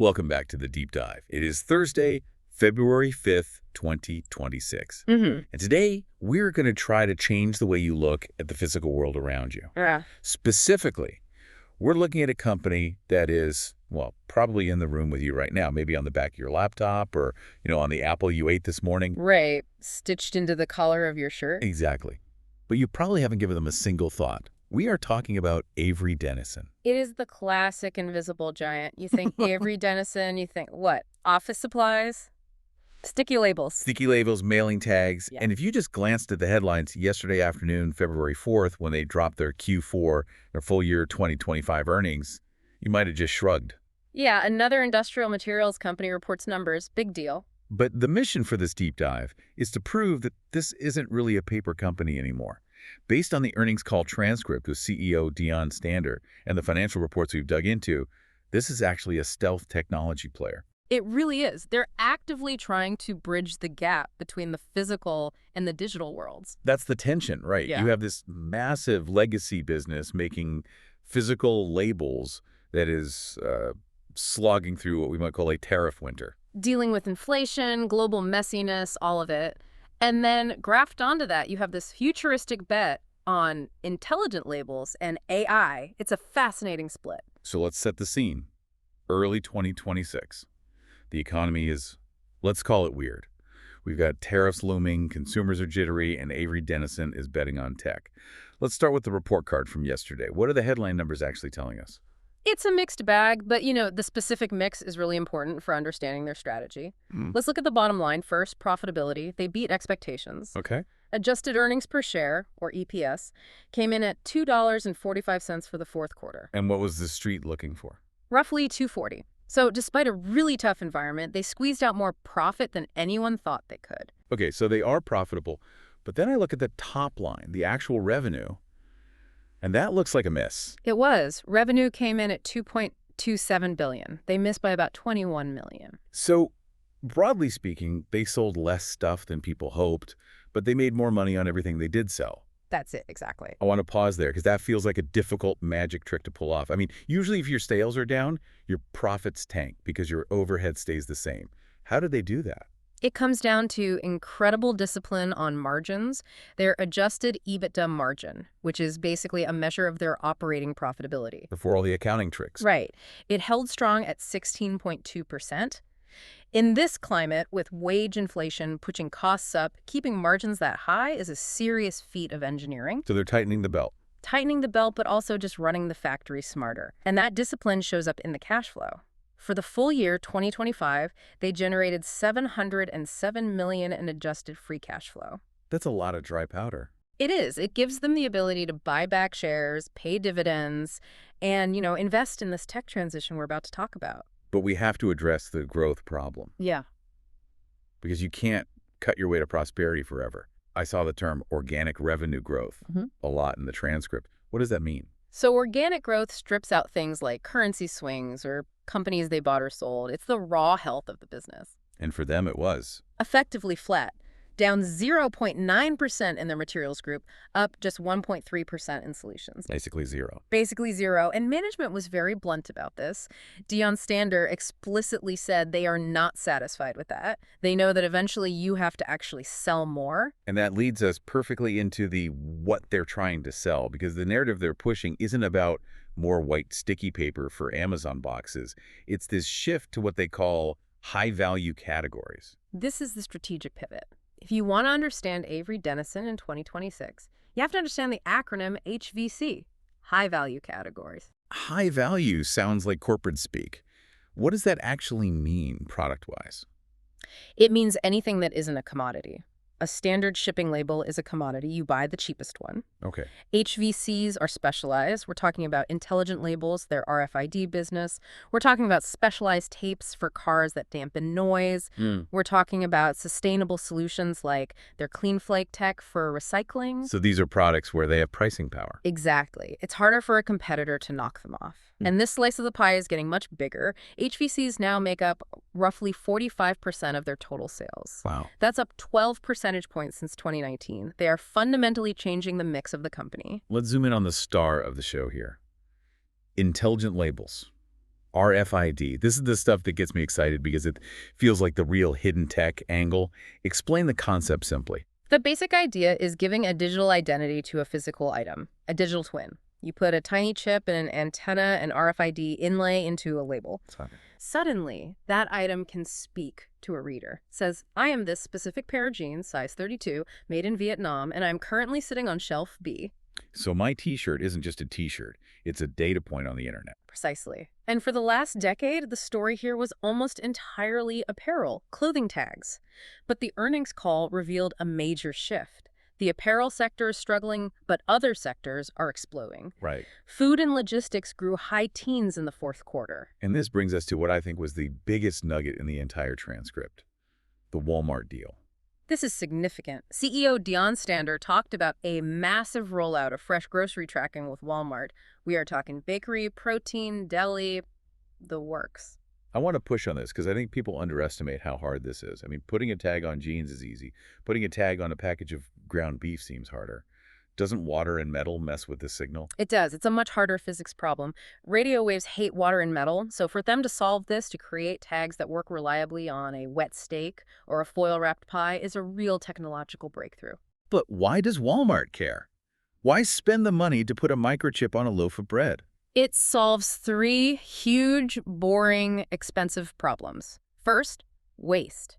Welcome back to the Deep Dive. It is Thursday, February 5th, 2026. And today, we're going to try to change the way you look at the physical world around you. Yeah. Specifically, we're looking at a company that is, well, probably in the room with you right now, maybe on the back of your laptop or, on the apple you ate this morning. Right. Stitched into the collar of your shirt. Exactly. But you probably haven't given them a single thought. We are talking about Avery Dennison. It is the classic invisible giant. You think Avery Dennison, you think, what? Office supplies? Sticky labels. Sticky labels, mailing tags. Yeah. And if you just glanced at the headlines yesterday afternoon, February 4th, when they dropped their Q4, their full year 2025 earnings, you might have just shrugged. Yeah, another industrial materials company reports numbers. Big deal. But the mission for this deep dive is to prove that this isn't really a paper company anymore. Based on the earnings call transcript with CEO Dion Stander and the financial reports we've dug into, this is actually a stealth technology player. It really is. They're actively trying to bridge the gap between the physical and the digital worlds. That's the tension, right? Yeah. You have this massive legacy business making physical labels that is slogging through what we might call a tariff winter. Dealing with inflation, global messiness, all of it. And then grafted onto that, you have this futuristic bet on intelligent labels and AI. It's a fascinating split. So let's set the scene. Early 2026. The economy is, let's call it weird. We've got tariffs looming, consumers are jittery, and Avery Dennison is betting on tech. Let's start with the report card from yesterday. What are the headline numbers actually telling us? It's a mixed bag, but, the specific mix is really important for understanding their strategy. Let's look at the bottom line first, profitability. They beat expectations. Okay. Adjusted earnings per share, or EPS, came in at $2.45 for the fourth quarter. And what was the street looking for? Roughly $2.40. So despite a really tough environment, they squeezed out more profit than anyone thought they could. Okay, so they are profitable. But then I look at the top line, the actual revenue, and that looks like a miss. It was. Revenue came in at $2.27 billion. They missed by about $21 million. So, broadly speaking, they sold less stuff than people hoped, but they made more money on everything they did sell. That's it, exactly. I want to pause there because that feels like a difficult magic trick to pull off. I mean, usually if your sales are down, your profits tank because your overhead stays the same. How did they do that? It comes down to incredible discipline on margins. Their adjusted EBITDA margin, which is basically a measure of their operating profitability. Before all the accounting tricks. Right. It held strong at 16.2%. In this climate, with wage inflation pushing costs up, keeping margins that high is a serious feat of engineering. So they're tightening the belt. Tightening the belt, but also just running the factory smarter. And that discipline shows up in the cash flow. For the full year 2025, they generated $707 million in adjusted free cash flow. That's a lot of dry powder. It is. It gives them the ability to buy back shares, pay dividends, and, invest in this tech transition we're about to talk about. But we have to address the growth problem. Yeah. Because you can't cut your way to prosperity forever. I saw the term organic revenue growth a lot in the transcript. What does that mean? So organic growth strips out things like currency swings or companies they bought or sold. It's the raw health of the business. And for them, it was. Effectively flat, down 0.9% in their materials group, up just 1.3% in solutions. Basically zero. Basically zero. And management was very blunt about this. Dion Stander explicitly said they are not satisfied with that. They know that eventually you have to actually sell more. And that leads us perfectly into the what they're trying to sell, because the narrative they're pushing isn't about more white sticky paper for Amazon boxes. It's this shift to what they call high-value categories. This is the strategic pivot. If you want to understand Avery Dennison in 2026, you have to understand the acronym HVC, high-value categories. High value sounds like corporate speak. What does that actually mean product-wise? It means anything that isn't a commodity. A standard shipping label is a commodity. You buy the cheapest one. Okay. HVCs are specialized. We're talking about intelligent labels, their RFID business. We're talking about specialized tapes for cars that dampen noise. We're talking about sustainable solutions like their Clean Flake tech for recycling. So these are products where they have pricing power. Exactly. It's harder for a competitor to knock them off. And this slice of the pie is getting much bigger. HVCs now make up roughly 45% of their total sales. Wow. That's up 12 percentage points since 2019. They are fundamentally changing the mix of the company. Let's zoom in on the star of the show here. Intelligent labels. RFID. This is the stuff that gets me excited because it feels like the real hidden tech angle. Explain the concept simply. The basic idea is giving a digital identity to a physical item, a digital twin. You put a tiny chip and an antenna and RFID inlay into a label. Suddenly, that item can speak to a reader. It says, I am this specific pair of jeans, size 32, made in Vietnam, and I'm currently sitting on shelf B. So my t-shirt isn't just a t-shirt. It's a data point on the internet. Precisely. And for the last decade, the story here was almost entirely apparel, clothing tags. But the earnings call revealed a major shift. The apparel sector is struggling, but other sectors are exploding. Right. Food and logistics grew high teens in the fourth quarter. And this brings us to what I think was the biggest nugget in the entire transcript, the Walmart deal. This is significant. CEO Dion Stander talked about a massive rollout of fresh grocery tracking with Walmart. We are talking bakery, protein, deli, the works. I want to push on this because I think people underestimate how hard this is. I mean, putting a tag on jeans is easy. Putting a tag on a package of ground beef seems harder. Doesn't water and metal mess with the signal? It does. It's a much harder physics problem. Radio waves hate water and metal, so for them to solve this, to create tags that work reliably on a wet steak or a foil-wrapped pie is a real technological breakthrough. But why does Walmart care? Why spend the money to put a microchip on a loaf of bread? It solves three huge, boring, expensive problems. First, waste.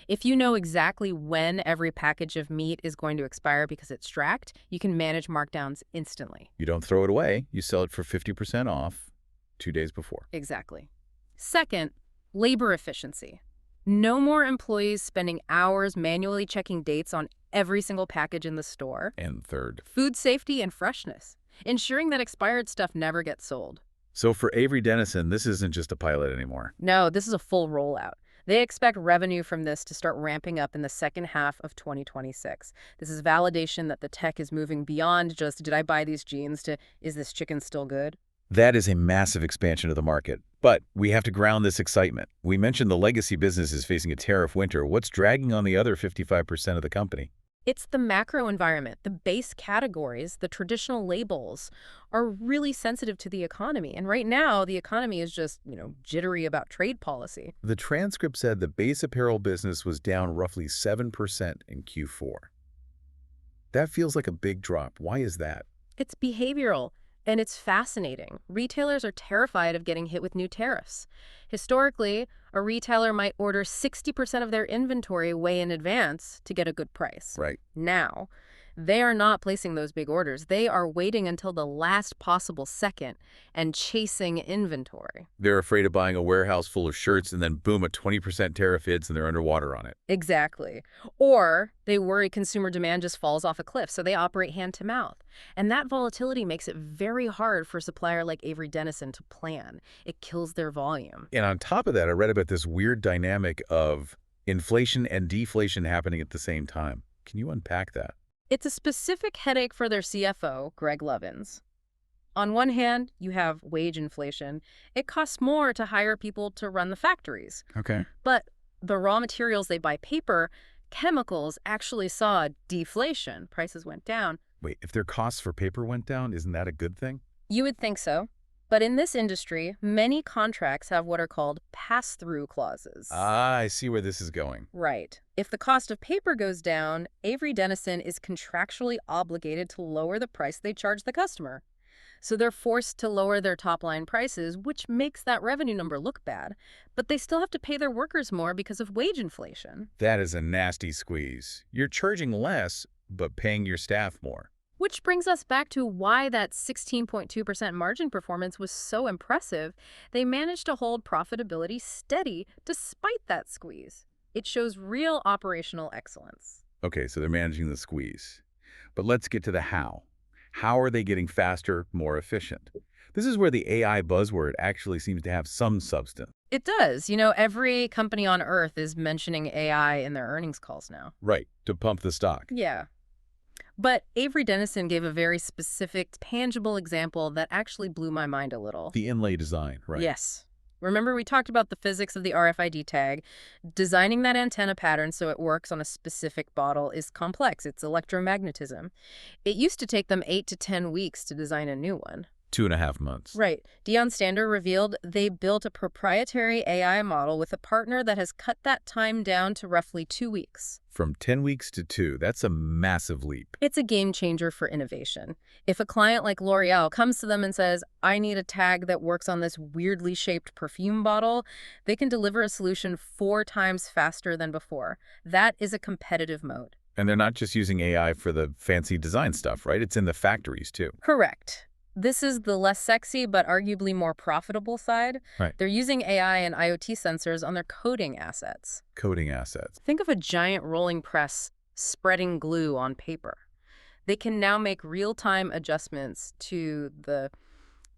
If you know exactly when every package of meat is going to expire because it's tracked, you can manage markdowns instantly. You don't throw it away. You sell it for 50% off 2 days before. Exactly. Second, labor efficiency. No more employees spending hours manually checking dates on every single package in the store. And third, Food safety and freshness, ensuring that expired stuff never gets sold. so for Avery Dennison, this isn't just a pilot anymore. No, this is a full rollout. They expect revenue from this to start ramping up in the second half of 2026. This is validation that the tech is moving beyond just, did I buy these jeans, to, is this chicken still good? That is a massive expansion of the market. But we have to ground this excitement. We mentioned the legacy business is facing a tariff winter. What's dragging on the other 55% of the company? It's the macro environment. The base categories, the traditional labels, are really sensitive to the economy. And right now, the economy is just, jittery about trade policy. The transcript said the base apparel business was down roughly 7% in Q4. That feels like a big drop. Why is that? It's behavioral, and it's fascinating. Retailers are terrified of getting hit with new tariffs. Historically, a retailer might order 60% of their inventory way in advance to get a good price. Right. Now, they are not placing those big orders. They are waiting until the last possible second and chasing inventory. They're afraid of buying a warehouse full of shirts and then boom, a 20% tariff hits and they're underwater on it. Exactly. Or they worry consumer demand just falls off a cliff, so they operate hand to mouth. And that volatility makes it very hard for a supplier like Avery Dennison to plan. It kills their volume. And on top of that, I read about this weird dynamic of inflation and deflation happening at the same time. Can you unpack that? It's a specific headache for their CFO, Greg Lovins. On one hand, you have wage inflation. It costs more to hire people to run the factories. Okay. But the raw materials they buy, paper, chemicals, actually saw deflation. Prices went down. Wait, if their costs for paper went down, isn't that a good thing? You would think so. But in this industry, many contracts have what are called pass-through clauses. Ah, I see where this is going. Right. If the cost of paper goes down, Avery Dennison is contractually obligated to lower the price they charge the customer. So they're forced to lower their top-line prices, which makes that revenue number look bad. But they still have to pay their workers more because of wage inflation. That is a nasty squeeze. You're charging less, but paying your staff more. Which brings us back to why that 16.2% margin performance was so impressive. They managed to hold profitability steady despite that squeeze. It shows real operational excellence. Okay, so they're managing the squeeze. But let's get to the how. How are they getting faster, more efficient? This is where the AI buzzword actually seems to have some substance. It does. Every company on Earth is mentioning AI in their earnings calls now. Right, to pump the stock. Yeah. But Avery Dennison gave a very specific, tangible example that actually blew my mind a little. The inlay design, right? Yes. Remember, we talked about the physics of the RFID tag. Designing that antenna pattern so it works on a specific bottle is complex. It's electromagnetism. It used to take them 8 to 10 weeks to design a new one. 2.5 months. Right. Deion Stander revealed they built a proprietary AI model with a partner that has cut that time down to roughly 2 weeks. From 10 weeks to 2, that's a massive leap. It's a game changer for innovation. If a client like L'Oreal comes to them and says, I need a tag that works on this weirdly shaped perfume bottle, they can deliver a solution 4 times faster than before. That is a competitive moat. And they're not just using AI for the fancy design stuff, right? It's in the factories, too. Correct. This is the less sexy but arguably more profitable side. Right. They're using AI and IoT sensors on their coding assets. Coding assets. Think of a giant rolling press spreading glue on paper. They can now make real-time adjustments to the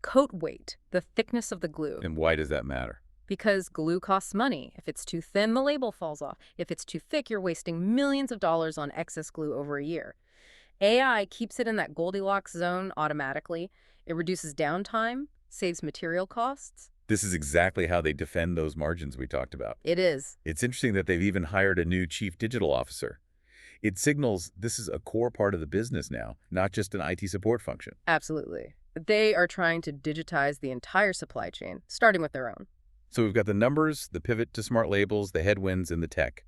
coat weight, the thickness of the glue. And why does that matter? Because glue costs money. If it's too thin, the label falls off. If it's too thick, you're wasting millions of dollars on excess glue over a year. AI keeps it in that Goldilocks zone automatically. It reduces downtime, saves material costs. This is exactly how they defend those margins we talked about. It is. It's interesting that they've even hired a new chief digital officer. It signals this is a core part of the business now, not just an IT support function. Absolutely. They are trying to digitize the entire supply chain, starting with their own. So we've got the numbers, the pivot to smart labels, the headwinds, and the tech.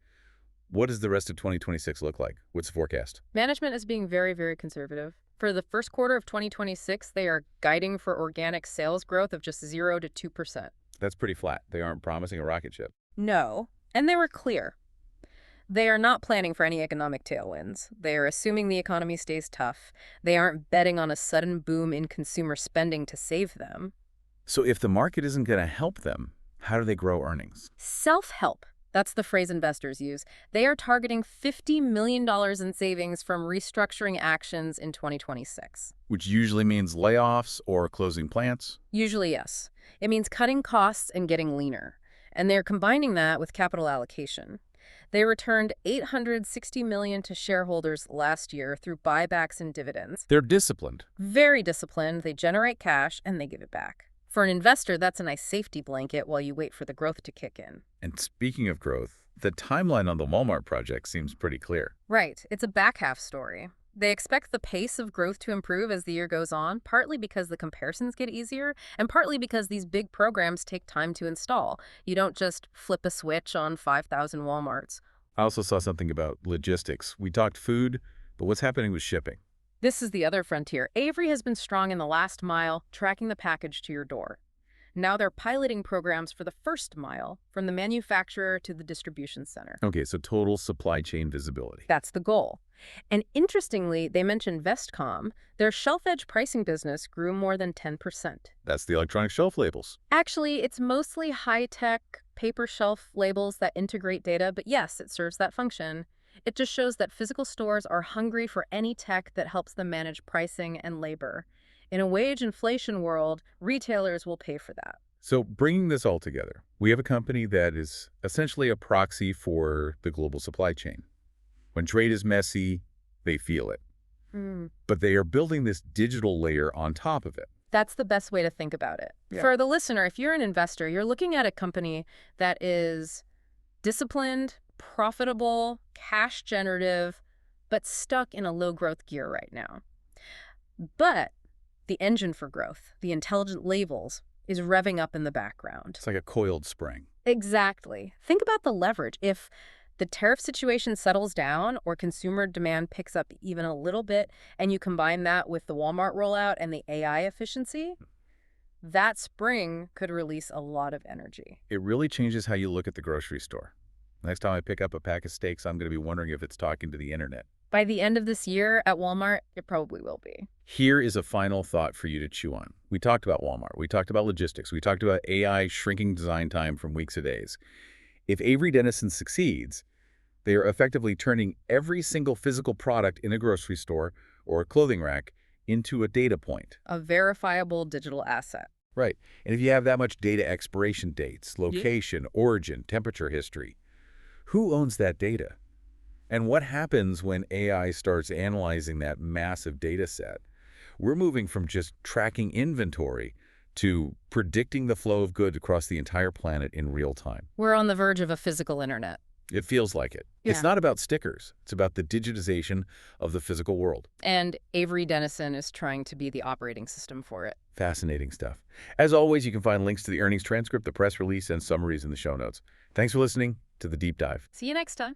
What does the rest of 2026 look like? What's the forecast? Management is being very, very conservative. For the first quarter of 2026, they are guiding for organic sales growth of just 0 to 2%. That's pretty flat. They aren't promising a rocket ship. No, and they were clear. They are not planning for any economic tailwinds. They are assuming the economy stays tough. They aren't betting on a sudden boom in consumer spending to save them. So if the market isn't going to help them, how do they grow earnings? Self-help. That's the phrase investors use. They are targeting $50 million in savings from restructuring actions in 2026. Which usually means layoffs or closing plants. Usually, yes. It means cutting costs and getting leaner. And they're combining that with capital allocation. They returned $860 million to shareholders last year through buybacks and dividends. They're disciplined. Very disciplined. They generate cash and they give it back. For an investor, that's a nice safety blanket while you wait for the growth to kick in. And speaking of growth, the timeline on the Walmart project seems pretty clear. Right. It's a back half story. They expect the pace of growth to improve as the year goes on, partly because the comparisons get easier, and partly because these big programs take time to install. You don't just flip a switch on 5,000 Walmarts. I also saw something about logistics. We talked food, but what's happening with shipping? This is the other frontier. Avery has been strong in the last mile, tracking the package to your door. Now they're piloting programs for the first mile, from the manufacturer to the distribution center. Okay, so total supply chain visibility. That's the goal. And interestingly, they mentioned Vestcom. Their shelf-edge pricing business grew more than 10%. That's the electronic shelf labels. Actually, it's mostly high-tech paper shelf labels that integrate data, but yes, it serves that function. It just shows that physical stores are hungry for any tech that helps them manage pricing and labor. In a wage inflation world, retailers will pay for that. So bringing this all together, we have a company that is essentially a proxy for the global supply chain. When trade is messy, they feel it. But they are building this digital layer on top of it. That's the best way to think about it. Yeah. For the listener, if you're an investor, you're looking at a company that is disciplined, profitable, cash generative, but stuck in a low-growth gear right now. But the engine for growth, the intelligent labels, is revving up in the background. It's like a coiled spring. Exactly. Think about the leverage. If the tariff situation settles down or consumer demand picks up even a little bit, and you combine that with the Walmart rollout and the AI efficiency, that spring could release a lot of energy. It really changes how you look at the grocery store. Next time I pick up a pack of steaks, I'm going to be wondering if it's talking to the internet. By the end of this year at Walmart, it probably will be. Here is a final thought for you to chew on. We talked about Walmart. We talked about logistics. We talked about AI shrinking design time from weeks to days. If Avery Dennison succeeds, they are effectively turning every single physical product in a grocery store or a clothing rack into a data point. A verifiable digital asset. Right. And if you have that much data, expiration dates, location, origin, temperature history, who owns that data? And what happens when AI starts analyzing that massive data set? We're moving from just tracking inventory to predicting the flow of goods across the entire planet in real time. We're on the verge of a physical internet. It feels like it. It's Yeah. not about stickers. It's about the digitization of the physical world. And Avery Dennison is trying to be the operating system for it. Fascinating stuff. As always, you can find links to the earnings transcript, the press release, and summaries in the show notes. Thanks for listening to The Deep Dive. See you next time.